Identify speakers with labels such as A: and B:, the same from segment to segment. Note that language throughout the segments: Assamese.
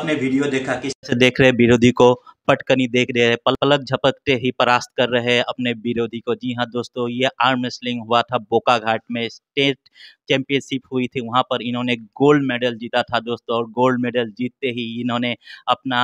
A: आपने वीडियो देखा कि से देख रहे विरोधी को पटकनी देख रहे हैं, पलक झपकते ही परास्त कर रहे हैं अपने विरोधी को। जी हाँ दोस्तों, ये आर्म रेसलिंग हुआ था बोकाघाट में, स्टेट चैंपियनशिप हुई थी। वहां पर इन्होंने गोल्ड मेडल जीता था दोस्तों, और गोल्ड मेडल जीतते ही इन्होंने अपना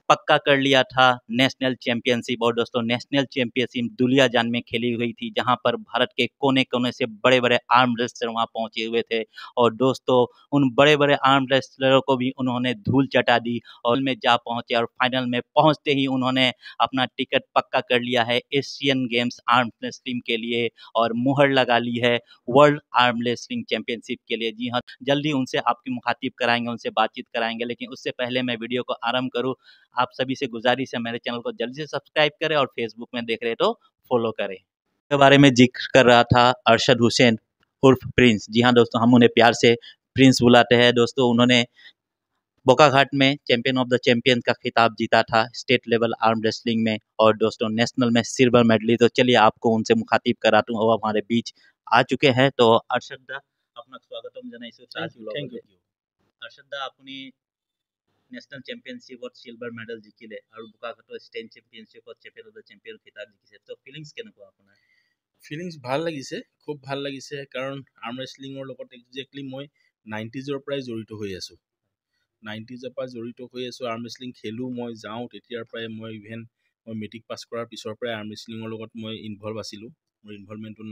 A: पक्का कर लिया था नेशनल चैंपियनशिप। और दोस्तों नेशनल चैंपियनशिप दुलियाजान में खेली हुई थी, जहां पर भारत के कोने कोने से बड़े बड़े आर्म रेसलर वहां पहुंचे हुए थे। और दोस्तों उन बड़े बड़े आर्म रेसलरों को भी उन्होंने धूल चटा दी और में जा पहुंचे, और फाइनल में पहुंचते ही उन्होंने अपना टिकट पक्का कर लिया है एशियन गेम्स आर्म रेसलिंग के लिए, और मुहर लगा ली है वर्ल्ड आर्म रेसलिंग चैंपियनशिप के लिए। जी हाँ, जल्दी उनसे आपकी मुखातिब कराएंगे, उनसे बातचीत कराएंगे। लेकिन उससे पहले मैं वीडियो को आरंभ करूँ, आप सभी से गुजारिश है मेरे चैनल को जल्दी से सब्सक्राइब करें, और फेसबुक में देख रहे तो फॉलो करें। के बारे में जिक्र कर रहा था अरशद हुसैन उर्फ प्रिंस। जी हाँ दोस्तों, हम उन्हें प्यार से प्रिंस बुलाते हैं। दोस्तों उन्होंने बोकाघाट में चैंपियन ऑफ द चैंपियन का खिताब जीता था स्टेट लेवल आर्म रेसलिंग में, और दोस्तों नेशनल में सिल्वर मेडली। तो चलिए आपको उनसे मुखातिब कराता हूँ, और हमारे बीच आ चुके हैं। तो अरशद दा, अपना स्वागतम जनाइছো ताज ब्लॉगले। अरशद दा, আপুনি नेशनल चैंपियनशिप और सिल्वर मेडल जिकिले, और बोकाघाट स्टेट चैंपियनशिप और चैंपियन ऑफ द चैंपियन खिताब जिकिছে। তো ফিলিংস কেনেকুৱা আপোনাৰ?
B: ফিলিংস ভাল লাগিছে, খুব ভাল লাগিছে, কাৰণ আৰ্ম ৰেচলিঙৰ লগত একজেক্টলি মই 90s পৰাই জড়িত হৈ আছোঁ। 90s পৰা জড়িত হৈ আছোঁ, আৰ্ম ৰেচলিং খেলোঁ, মই যাওঁ তেতিয়াৰ পৰাই। মই মেট্ৰিক পাছ কৰাৰ পিছৰ পৰাই আৰ্ম ৰেচলিঙৰ লগত মই ইনভলভ আছিলোঁ। মোৰ ইনভলভমেণ্টটো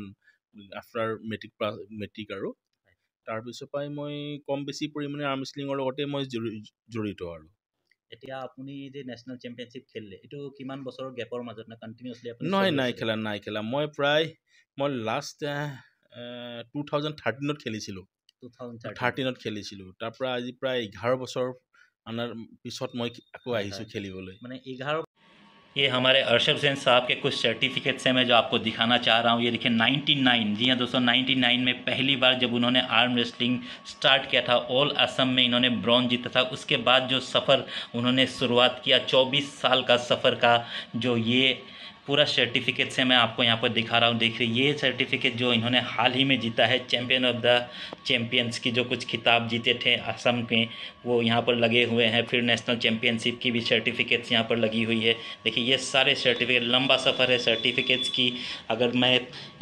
B: আফটাৰ মেট্ৰিক আৰু তাৰপিছৰ পৰাই মই কম বেছি পৰিমাণে আৰ্ম ৰেচলিঙৰ লগতে মই জড়িত আৰু।
A: এতিয়া আপুনি যে নেশনেল চেম্পিয়নশিপ খেলিলে, এইটো কিমান বছৰৰ গেপৰ মাজত না কন্টিনিউয়াসলি আপুনি?
B: নাই খেলা। মই লাষ্ট 2013 খেলিছিলোঁ। 2013 খেলিছিলোঁ। তাৰ পৰা আজি প্ৰায় 11 বছৰ আনাৰ পিছত মই আকৌ আহিছোঁ খেলিবলৈ।
A: মানে 11। ये हमारे अरशद हुसैन साहब के कुछ सर्टिफिकेट्स हैं, मैं जो आपको दिखाना चाह रहा हूँ। ये देखिए 99, जी हाँ दोस्तों, 99 में पहली बार जब उन्होंने आर्म रेसलिंग स्टार्ट किया था, ऑल असम में इन्होंने ब्रॉन्ज जीता था। उसके बाद जो सफ़र उन्होंने शुरुआत किया 24 साल का सफ़र का, जो ये पूरा सर्टिफिकेट से मैं आपको यहाँ पर दिखा रहा हूँ। देखिए ये सर्टिफिकेट जो इन्होंने हाल ही में जीता है, चैम्पियन ऑफ द चैम्पियंस की जो कुछ खिताब जीते थे असम के, वो यहाँ पर लगे हुए हैं। फिर नेशनल चैम्पियनशिप की भी सर्टिफिकेट्स यहाँ पर लगी हुई है। देखिए ये सारे सर्टिफिकेट, लंबा सफ़र है सर्टिफिकेट्स की। अगर मैं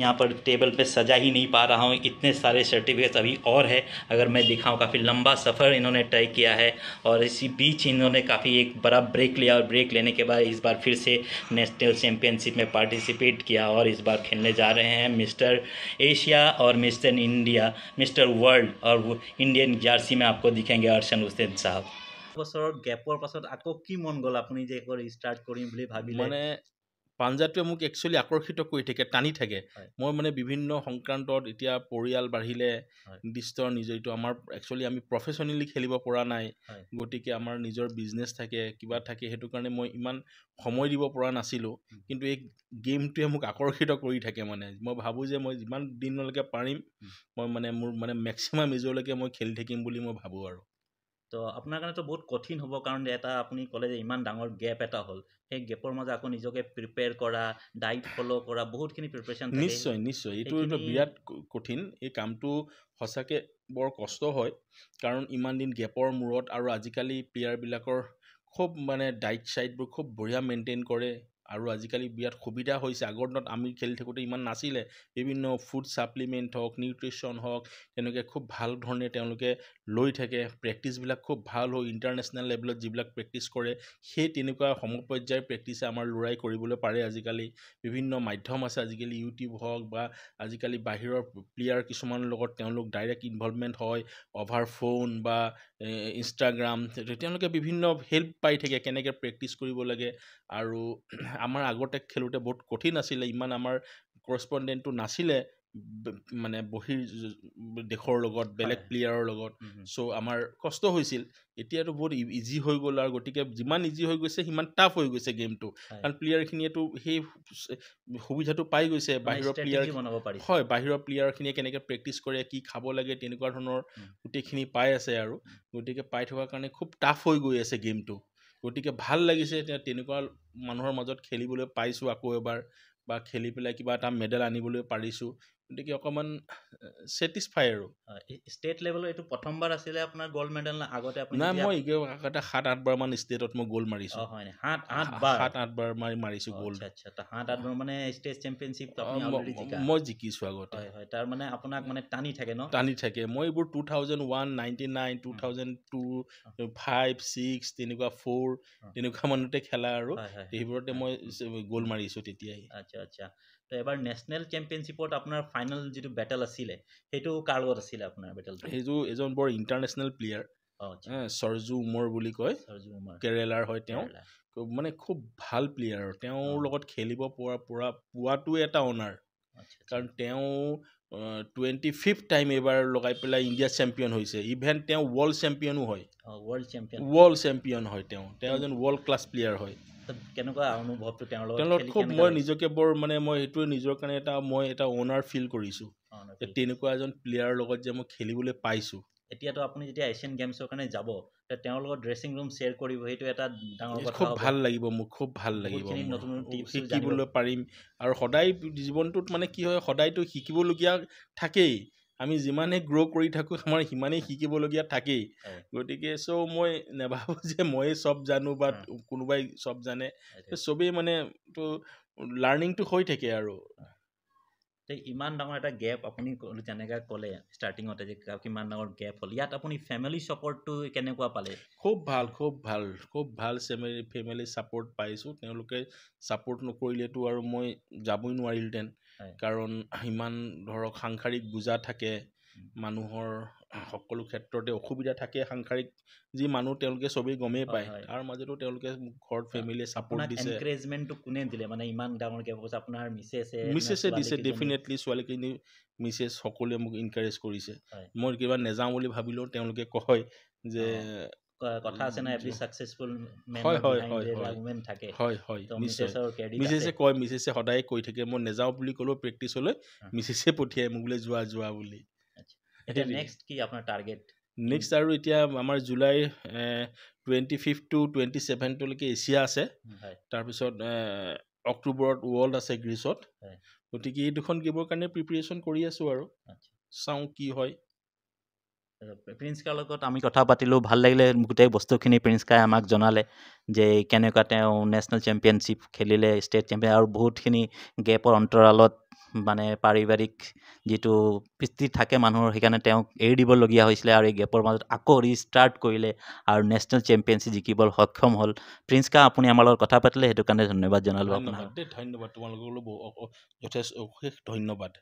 A: यहाँ पर टेबल पे सजा ही नहीं पा रहा हूँ, इतने सारे सर्टिफिकेट्स अभी और है अगर मैं दिखाऊँ। काफ़ी लंबा सफ़र इन्होंने तय किया है, और इसी बीच इन्होंने काफ़ी एक बड़ा ब्रेक लिया, और ब्रेक लेने के बाद इस बार फिर से नेशनल चैम्पियनशिप में पार्टिसिपेट किया, और इस बार खेलने जा रहे हैं मिस्टर एशिया और मिस्टर इंडिया, मिस्टर वर्ल्ड। और वो इंडियन जार्सी में आपको दिखेंगे अरशद हुसैन साहब। বছৰৰ গেপৰ পাছত আকৌ কি মন গ'ল আপুনি যে একবাৰ ষ্টাৰ্ট কৰিম বুলি ভাবিলে?
B: মানে পাঞ্জাটোৱে মোক একচুৱেলি আকৰ্ষিত কৰি থাকে, টানি থাকে। মই মানে বিভিন্ন সংক্ৰান্তত এতিয়া পৰিয়াল বাঢ়িলে, নিৰ্দিষ্ট নিজৰটো আমাৰ একচুৱেলি আমি প্ৰফেশ্যনেলি খেলিব পৰা নাই। গতিকে আমাৰ নিজৰ বিজনেছ থাকে, কিবা থাকে, সেইটো কাৰণে মই ইমান সময় দিব পৰা নাছিলোঁ। কিন্তু এই গেমটোৱে মোক আকৰ্ষিত কৰি থাকে। মানে মই ভাবোঁ যে মই যিমান দিনলৈকে পাৰিম, মই মোৰ মেক্সিমাম এজলৈকে মই খেলি থাকিম বুলি মই ভাবোঁ আৰু।
A: তো আপোনাৰ কাৰণে তো বহুত কঠিন হ'ব, কাৰণ এটা আপুনি ক'লে যে ইমান ডাঙৰ গেপ এটা হ'ল, সেই গেপৰ মাজত আকৌ নিজকে প্ৰিপেয়াৰ কৰা, ডাইট ফ'ল' কৰা, বহুতখিনি প্ৰিপাৰেশ্যন থাকে।
B: নিশ্চয় এইটো বিৰাট কঠিন। এই কামটো সঁচাকৈ বৰ কষ্ট হয়, কাৰণ ইমান দিন গেপৰ মূৰত। আৰু আজিকালি প্লেয়াৰবিলাকৰ খুব ডাইট চাইটবোৰ খুব বঢ়িয়া মেইনটেইন কৰে, আৰু আজিকালি বিৰাট সুবিধা হৈছে। আগৰ দিনত আমি খেলি থাকোঁতে ইমান নাছিলে। বিভিন্ন ফুড ছাপ্লিমেণ্ট হওক, নিউট্ৰিশ্যন হওক, তেনেকৈ খুব ভাল ধৰণে তেওঁলোকে লৈ থাকে। প্ৰেক্টিছবিলাক খুব ভাল হয়। ইণ্টাৰনেশ্যনেল লেভেলত যিবিলাক প্ৰেক্টিছ কৰে, সেই তেনেকুৱা সমপৰ্যায়ৰ প্ৰেক্টিছে আমাৰ ল'ৰাই কৰিবলৈ পাৰে আজিকালি। বিভিন্ন মাধ্যম আছে আজিকালি, ইউটিউব হওক বা আজিকালি বাহিৰৰ প্লেয়াৰ কিছুমানৰ লগত তেওঁলোক ডাইৰেক্ট ইনভলভমেণ্ট হয়, অভাৰ ফোন বা ইনষ্টাগ্ৰাম। তেওঁলোকে বিভিন্ন হেল্প পাই থাকে কেনেকৈ প্ৰেক্টিছ কৰিব লাগে। আৰু আমাৰ আগতে খেলোঁতে বহুত কঠিন আছিলে, ইমান আমাৰ কৰস্পণ্ডেণ্টটো নাছিলে বহিৰ দেশৰ লগত, বেলেগ প্লেয়াৰৰ লগত। চ' আমাৰ কষ্ট হৈছিল। এতিয়াতো বহুত ইজি হৈ গ'ল, আৰু গতিকে যিমান ইজি হৈ গৈছে সিমান টাফ হৈ গৈছে গেমটো, কাৰণ প্লেয়াৰখিনিয়েতো সেই সুবিধাটো পাই গৈছে। বাহিৰৰ প্লেয়াৰখিনিয়ে কেনেকৈ প্ৰেক্টিছ কৰে, কি খাব লাগে, তেনেকুৱা ধৰণৰ গোটেইখিনি পাই আছে। আৰু গতিকে পাই থকাৰ কাৰণে খুব টাফ হৈ গৈ আছে গেমটো। গতিকে ভাল লাগিছে এতিয়া তেনেকুৱা মানুহৰ মাজত খেলিবলৈ পাইছোঁ আকৌ এবাৰ, বা খেলি পেলাই কিবা এটা মেডেল আনিবলৈ পাৰিছোঁ। গতিকে অকণমান ছেটিছফাই আৰু
A: ষ্টেট লেভেলৰ এইটো প্ৰথমবাৰ আছিলে আপোনাৰ গ'ল্ড মেডেল না আগতে আপুনি
B: নাই
A: যেতিয়া
B: মই আগতে 7-8 বাৰ মান ষ্টেটত মই গ'ল্ড মাৰিছোঁ
A: হয় 7-8 বাৰ
B: 7-8 বাৰ মাৰিছোঁ গ'ল্ড
A: আচ্ছা 7-8 বাৰ মানে ষ্টেট চেম্পিয়নশ্বিপ আপুনি অলৰেডি জিকা
B: মই জিকিছোঁ আগতে
A: হয় তাৰ মানে আপোনাক মানে টানি থাকে ন
B: টানি থাকে মই এইবোৰ 2001 99 2002 5 6 তেনেকুৱা 4 তেনেকুৱা মানতে খেলা আৰু সেইবোৰতে মই গ'ল্ড মাৰিছোঁ তেতিয়াই
A: আচ্ছা তো এবাৰ নেশ্যনেল চেম্পিয়নশ্বিপত আপোনাৰ ফাইনেল যিটো বেটেল আছিলে সেইটো কাৰ লগত আছিলে আপোনাৰ বেটেলটো
B: সেইটো এজন বৰ ইণ্টাৰনেশ্যনেল প্লেয়াৰ সৰজু উমৰ বুলি কয় কেৰেলাৰ হয় তেওঁ মানে খুব ভাল প্লেয়াৰ তেওঁৰ লগত খেলিব পোৱাটো এটা অনাৰ কাৰণ তেওঁ 25th টাইম এবাৰ লগাই পেলাই ইণ্ডিয়া চেম্পিয়ন হৈছে ইভেন তেওঁ ৱৰ্ল্ড চেম্পিয়নো হয় ৱৰ্ল্ড চেম্পিয়ন হয় তেওঁ এজন ৱৰ্ল্ড ক্লাছ প্লেয়াৰ হয়
A: কেনেকুৱা অনুভৱটো তেওঁৰ
B: লগত খুব মই নিজকে বৰ মানে মই সেইটোৱে নিজৰ কাৰণে এটা অনাৰ ফিল কৰিছোঁ তেনেকুৱা এজন প্লেয়াৰৰ লগত যে মই খেলিবলৈ পাইছোঁ
A: এতিয়াতো আপুনি যেতিয়া এছিয়ান গেমছৰ কাৰণে যাব তেওঁৰ লগত ড্ৰেছিং ৰুম শ্বেয়াৰ কৰিব সেইটো এটা ডাঙৰ কথা
B: খুব ভাল লাগিব মোক খুব ভাল লাগিব শিকিবলৈ পাৰিম আৰু সদায় জীৱনটোত মানে কি হয় সদায়তো শিকিবলগীয়া থাকেই আমি যিমানে গ্ৰ' কৰি থাকোঁ আমাৰ সিমানেই শিকিবলগীয়া থাকেই গতিকে মই নাভাবোঁ যে ময়ে চব জানো বা কোনোবাই চব জানে চবেই মানে তো লাৰ্ণিংটো হৈ থাকে আৰু
A: ইমান ডাঙৰ এটা গেপ আপুনি যেনেকৈ ক'লে ষ্টাৰ্টিঙতে যে কিমান ডাঙৰ গেপ হ'ল ইয়াত আপুনি ফেমিলি ছাপৰ্টটো কেনেকুৱা পালে
B: খুব ভাল ফেমিলি ছাপৰ্ট পাইছোঁ তেওঁলোকে ছাপৰ্ট নকৰিলেতো আৰু মই যাবই নোৱাৰিলহেঁতেন কাৰণ ইমান ধৰক সাংসাৰিক বোজা থাকে মানুহৰ সকলো ক্ষেত্ৰতে অসুবিধা থাকে সাংসাৰিক যি মানুহ তেওঁলোকে চবেই গমেই পায় তাৰ মাজতো তেওঁলোকে ঘৰত ফেমিলিয়ে ছাপৰ্ট দিছে
A: এনকাৰেজমেণ্টটো কোনে দিলে মানে ইমান ডাঙৰ গেপ হৈছে আপোনাৰ
B: মিছেছে দিছে ডেফিনেটলি ছোৱালীখিনি মিছেছ সকলোৱে মোক ইনকাৰেজ কৰিছে মই কিবা নেযাওঁ বুলি ভাবিলেও তেওঁলোকে কয় যে
A: কথা আছে না এভৰি সাকসেসফুল মেন উইমেন থাকে
B: মিছেছে সদায় কৈ থাকে মই নেযাওঁ বুলি ক'লেও প্ৰেক্টিচলৈ মিছেছে পঠিয়াই মোক বোলে যোৱা বুলি
A: নেক্সট কি আপোনাৰ টাৰ্গেট
B: নেক্সট আৰু এতিয়া আমাৰ জুলাই 25 to 27লৈকে এছিয়া আছে তাৰপিছত অক্টোবৰত ৱৰ্ল্ড আছে গ্ৰীচত গতিকে এই দুখন গেমৰ কাৰণে প্ৰিপেৰেশ্যন কৰি আছোঁ আৰু চাওঁ কি হয়
A: প্ৰিন্স কাৰ লগত আমি কথা পাতিলোঁ ভাল লাগিলে গোটেই বস্তুখিনি প্ৰিন্স কাই আমাক জনালে যে কেনেকুৱা তেওঁ নেশ্যনেল চেম্পিয়নশ্বিপ খেলিলে ষ্টেট চেম্পিয়ন আৰু বহুতখিনি গেপৰ অন্তৰালত মানে পাৰিবাৰিক যিটো পিতৃ থাকে মানুহৰ সেইকাৰণে তেওঁক এৰি দিবলগীয়া হৈছিলে আৰু এই গেপৰ মাজত আকৌ ৰিষ্টাৰ্ট কৰিলে আৰু নেশ্যনেল চেম্পিয়নশ্বিপ জিকিবলৈ সক্ষম হ'ল প্ৰিন্স কা আপুনি আমাৰ লগত কথা পাতিলে সেইটো কাৰণে ধন্যবাদ জনালোঁ
B: ধন্যবাদ তোমালোকলৈ যথেষ্ট অশেষ ধন্যবাদ